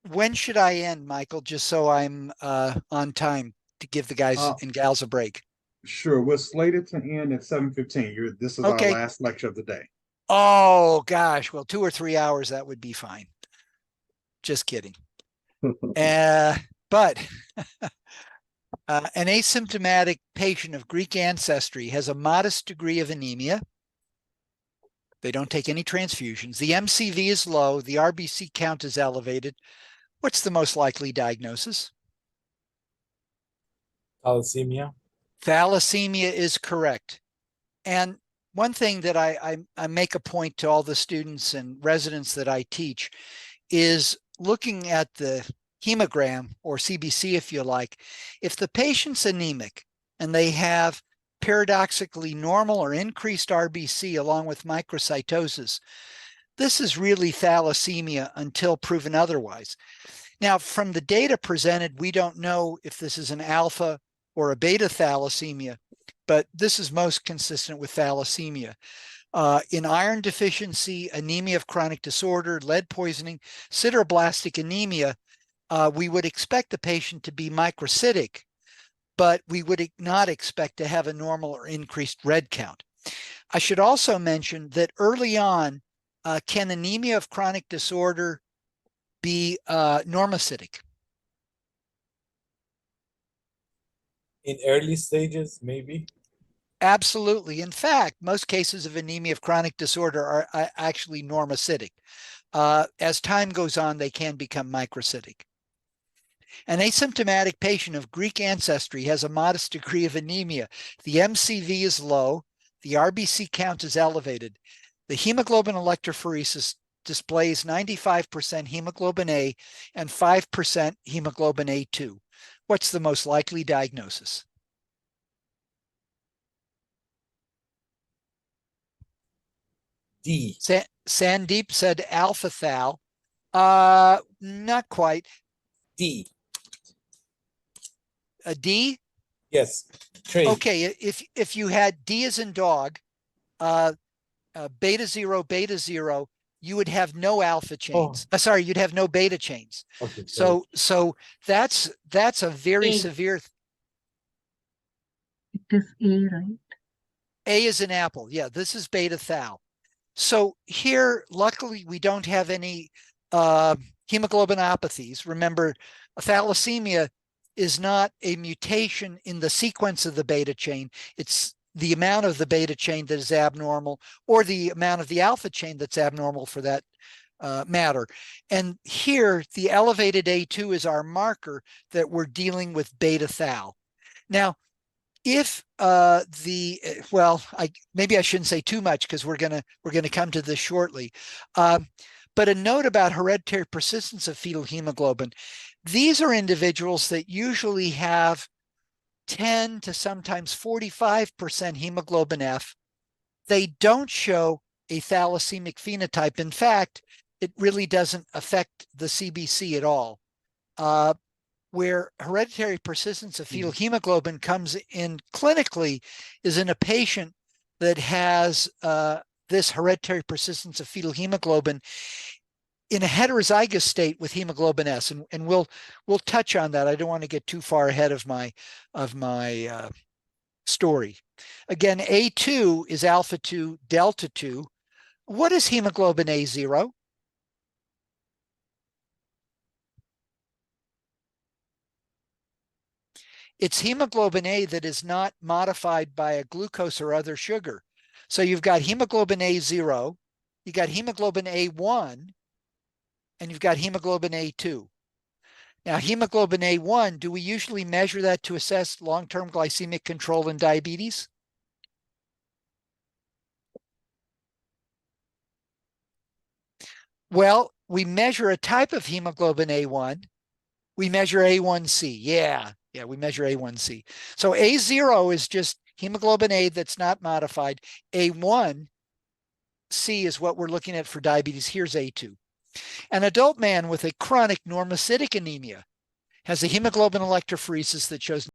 when should I end, Michael, just so I'm on time to give the guys Uh, and gals a break? sure. We're slated to end at 7:15. This is our Okay. last lecture of the day. Oh, gosh. Well, 2 or 3 hours, that would be fine. Just kidding. But an asymptomatic patient of Greek ancestry has a modest degree of anemia. They don't take any transfusions. The MCV is low. The RBC count is elevated. What's the most likely diagnosis? Thalassemia. Thalassemia is correct. And one thing that I make a point to all the students and residents that I teach is looking at the hemogram, or CBC if you like. If the patient's anemic and they have paradoxically normal or increased RBC along with microcytosis, this is really thalassemia until proven otherwise. Now, from the data presented, we don't know if this is an alpha or a beta thalassemia, but this is most consistent with thalassemia. In iron deficiency, anemia of chronic disorder, lead poisoning, sideroblastic anemia, we would expect the patient to be microcytic, but we would not expect to have a normal or increased red count. I should also mention that early on, can anemia of chronic disorder be normocytic? In early stages, maybe. Absolutely. In fact, most cases of anemia of chronic disorder are actually normocytic. As time goes on, they can become microcytic. An asymptomatic patient of Greek ancestry has a modest degree of anemia. The MCV is low. The RBC count is elevated. The hemoglobin electrophoresis displays 95% hemoglobin A and 5% hemoglobin A2. What's the most likely diagnosis? D. Sandeep said alpha thal. Not quite. D. A D? Yes. Trade. Okay, if you had D as in dog, beta zero, you would have no alpha chains. Sorry, you'd have no beta chains. Okay. So that's a very severe. It is A, right? A is an apple. Yeah, this is beta thal. So here, luckily, we don't have any hemoglobinopathies. Remember, thalassemia is not a mutation in the sequence of the beta chain. It's the amount of the beta chain that is abnormal, or the amount of the alpha chain that's abnormal for that matter. And here, the elevated A2 is our marker that we're dealing with beta thal. Now, if maybe I shouldn't say too much because we're gonna come to this shortly. But a note about hereditary persistence of fetal hemoglobin. These are individuals that usually have 10 to sometimes 45% hemoglobin F. They don't show a thalassemic phenotype. In fact, it really doesn't affect the CBC at all. Where hereditary persistence of fetal hemoglobin comes in clinically is in a patient that has this hereditary persistence of fetal hemoglobin in a heterozygous state with hemoglobin S, and we'll touch on that. I don't want to get too far ahead of my story. Again, A2 is alpha 2, delta 2. What is hemoglobin A0? It's hemoglobin A that is not modified by a glucose or other sugar. So you've got hemoglobin A0, you got hemoglobin A1, and you've got hemoglobin A2. Now, hemoglobin A1, do we usually measure that to assess long-term glycemic control in diabetes? Well, we measure a type of hemoglobin A1. We measure A1C. Yeah, we measure A1C. So A0 is just hemoglobin A that's not modified. A1C is what we're looking at for diabetes. Here's A2. An adult man with a chronic normocytic anemia has a hemoglobin electrophoresis that shows